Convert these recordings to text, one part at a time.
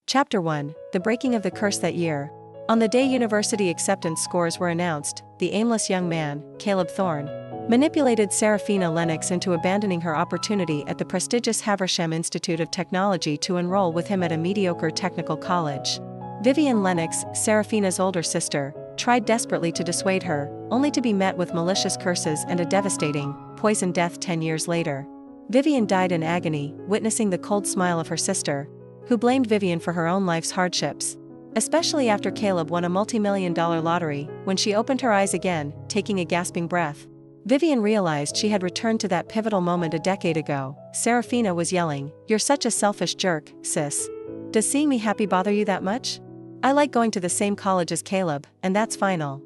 Chapter 1, The Breaking of the Curse. That year, on the day university acceptance scores were announced, the aimless young man, Caleb Thorne, manipulated Serafina Lennox into abandoning her opportunity at the prestigious Haversham Institute of Technology to enroll with him at a mediocre technical college. Vivian Lennox, Serafina's older sister, tried desperately to dissuade her, only to be met with malicious curses and a devastating, poisoned death 10 years later. Vivian died in agony, witnessing the cold smile of her sister, who blamed Vivian for her own life's hardships. Especially after Caleb won a multi-million-dollar lottery, when she opened her eyes again, taking a gasping breath. Vivian realized she had returned to that pivotal moment a decade ago. Serafina was yelling, "You're such a selfish jerk, sis. Does seeing me happy bother you that much? I like going to the same college as Caleb, and that's final."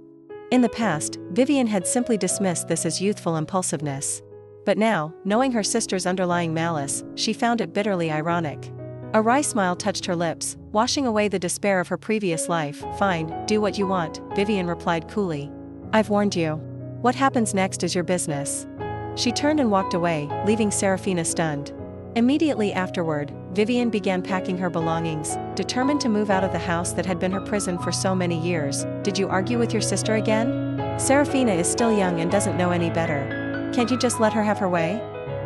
In the past, Vivian had simply dismissed this as youthful impulsiveness. But now, knowing her sister's underlying malice, she found it bitterly ironic. A wry smile touched her lips, washing away the despair of her previous life. "Fine, do what you want," Vivian replied coolly. "I've warned you. What happens next is your business." She turned and walked away, leaving Serafina stunned. Immediately afterward, Vivian began packing her belongings, determined to move out of the house that had been her prison for so many years. "Did you argue with your sister again? Serafina is still young and doesn't know any better. Can't you just let her have her way?"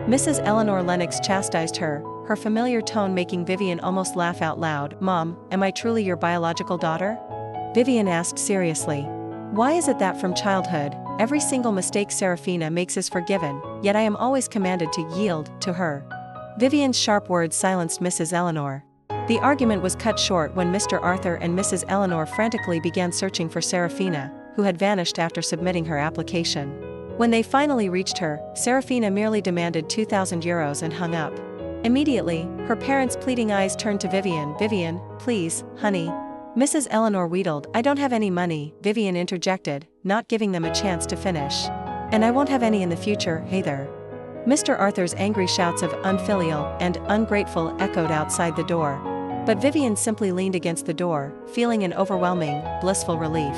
Mrs. Eleanor Lennox chastised her, her familiar tone making Vivian almost laugh out loud. "Mom, am I truly your biological daughter?" Vivian asked seriously. "Why is it that from childhood, every single mistake Serafina makes is forgiven, yet I am always commanded to yield to her?" Vivian's sharp words silenced Mrs. Eleanor. The argument was cut short when Mr. Arthur and Mrs. Eleanor frantically began searching for Serafina, who had vanished after submitting her application. When they finally reached her, Serafina merely demanded €2,000 and hung up. Immediately, her parents' pleading eyes turned to Vivian. "Vivian, please, honey." Mrs. Eleanor wheedled. "I don't have any money," Vivian interjected, not giving them a chance to finish. "And I won't have any in the future, either." Mr. Arthur's angry shouts of "unfilial" and "ungrateful" echoed outside the door. But Vivian simply leaned against the door, feeling an overwhelming, blissful relief.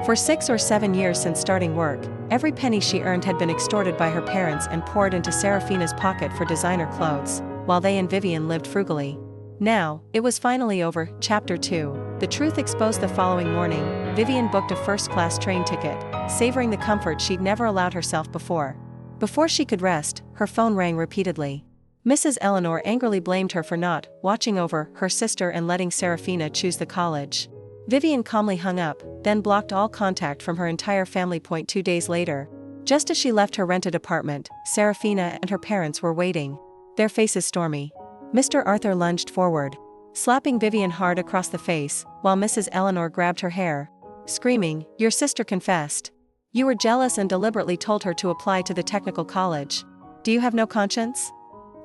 For 6 or 7 years since starting work, every penny she earned had been extorted by her parents and poured into Serafina's pocket for designer clothes, while they and Vivian lived frugally. Now, it was finally over. Chapter 2, The Truth Exposed. The following morning, Vivian booked a first-class train ticket, savoring the comfort she'd never allowed herself before. Before she could rest, her phone rang repeatedly. Mrs. Eleanor angrily blamed her for not watching over her sister and letting Serafina choose the college. Vivian calmly hung up, then blocked all contact from her entire family. 2 days later, just as she left her rented apartment, Serafina and her parents were waiting, their faces stormy. Mr. Arthur lunged forward, slapping Vivian hard across the face, while Mrs. Eleanor grabbed her hair, screaming, "Your sister confessed. You were jealous and deliberately told her to apply to the technical college. Do you have no conscience?"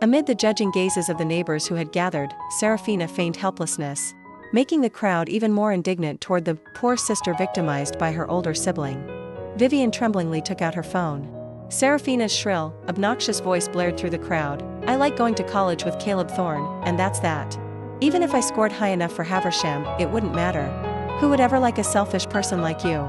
Amid the judging gazes of the neighbors who had gathered, Serafina feigned helplessness, making the crowd even more indignant toward the poor sister victimized by her older sibling. Vivian tremblingly took out her phone. Serafina's shrill, obnoxious voice blared through the crowd. "I like going to college with Caleb Thorne, and that's that. Even if I scored high enough for Haversham, it wouldn't matter. Who would ever like a selfish person like you?"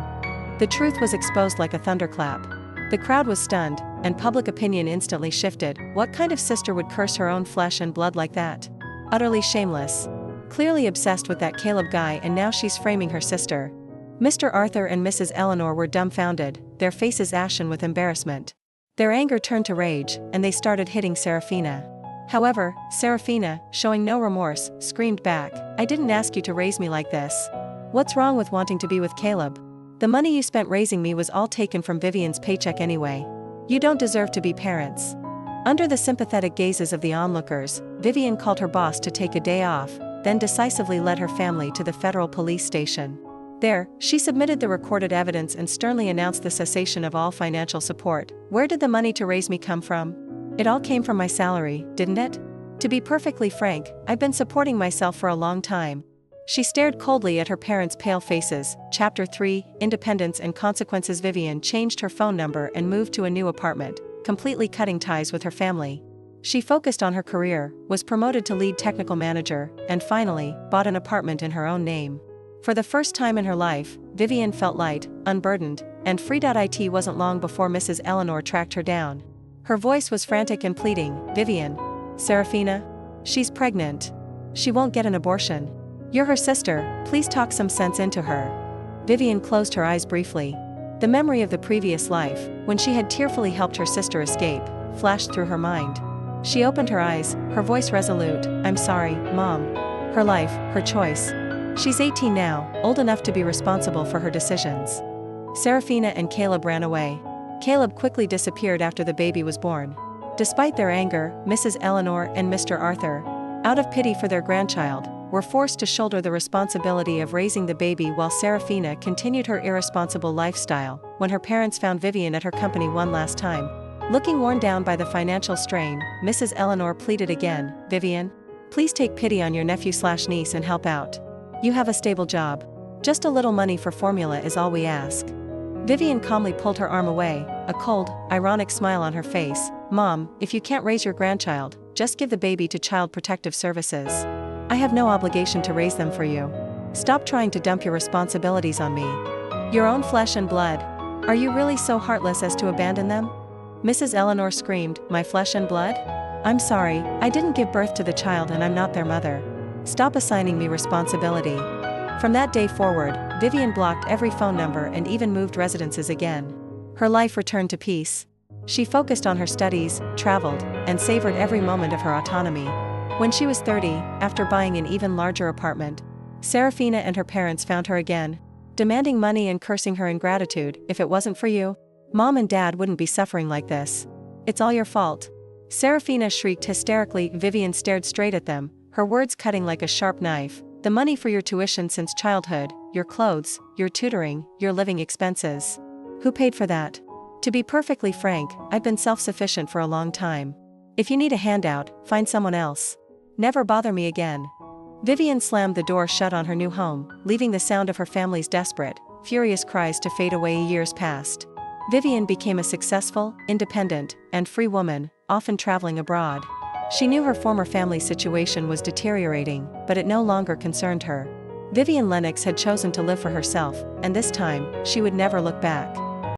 The truth was exposed like a thunderclap. The crowd was stunned, and public opinion instantly shifted. What kind of sister would curse her own flesh and blood like that? Utterly shameless. Clearly obsessed with that Caleb guy, and now she's framing her sister. Mr. Arthur and Mrs. Eleanor were dumbfounded, their faces ashen with embarrassment. Their anger turned to rage, and they started hitting Serafina. However, Serafina, showing no remorse, screamed back, "I didn't ask you to raise me like this. What's wrong with wanting to be with Caleb? The money you spent raising me was all taken from Vivian's paycheck anyway. You don't deserve to be parents." Under the sympathetic gazes of the onlookers, Vivian called her boss to take a day off, then decisively led her family to the federal police station. There, she submitted the recorded evidence and sternly announced the cessation of all financial support. "Where did the money to raise me come from? It all came from my salary, didn't it? To be perfectly frank, I've been supporting myself for a long time." She stared coldly at her parents' pale faces. Chapter 3, Independence and Consequences. Vivian changed her phone number and moved to a new apartment, completely cutting ties with her family. She focused on her career, was promoted to lead technical manager, and finally, bought an apartment in her own name. For the first time in her life, Vivian felt light, unburdened, and free. It wasn't long before Mrs. Eleanor tracked her down. Her voice was frantic and pleading. "Vivian. Serafina. She's pregnant. She won't get an abortion. You're her sister, please talk some sense into her. Vivian closed her eyes briefly. The memory of the previous life, when she had tearfully helped her sister escape, flashed through her mind. She opened her eyes, her voice resolute. I'm sorry, Mom. Her life, her choice. She's 18 now, old enough to be responsible for her decisions. Serafina and Caleb ran away. Caleb quickly disappeared after the baby was born. Despite their anger, Mrs. Eleanor and Mr. Arthur, out of pity for their grandchild, were forced to shoulder the responsibility of raising the baby while Serafina continued her irresponsible lifestyle. When her parents found Vivian at her company one last time, looking worn down by the financial strain, Mrs. Eleanor pleaded again, Vivian, please take pity on your nephew/niece and help out. You have a stable job. Just a little money for formula is all we ask. Vivian calmly pulled her arm away, a cold, ironic smile on her face. Mom, if you can't raise your grandchild, just give the baby to Child Protective Services. I have no obligation to raise them for you. Stop trying to dump your responsibilities on me. Your own flesh and blood. Are you really so heartless as to abandon them? Mrs. Eleanor screamed, my flesh and blood? I'm sorry, I didn't give birth to the child and I'm not their mother. Stop assigning me responsibility. From that day forward, Vivian blocked every phone number and even moved residences again. Her life returned to peace. She focused on her studies, traveled, and savored every moment of her autonomy. When she was 30, after buying an even larger apartment, Serafina and her parents found her again, demanding money and cursing her ingratitude. If it wasn't for you, Mom and Dad wouldn't be suffering like this. It's all your fault. Serafina shrieked hysterically. Vivian stared straight at them, her words cutting like a sharp knife. The money for your tuition since childhood, your clothes, your tutoring, your living expenses. Who paid for that? To be perfectly frank, I've been self-sufficient for a long time. If you need a handout, find someone else. Never bother me again. Vivian slammed the door shut on her new home, leaving the sound of her family's desperate, furious cries to fade away. Years passed. Vivian became a successful, independent, and free woman, often traveling abroad. She knew her former family situation was deteriorating, but it no longer concerned her. Vivian Lennox had chosen to live for herself, and this time, she would never look back.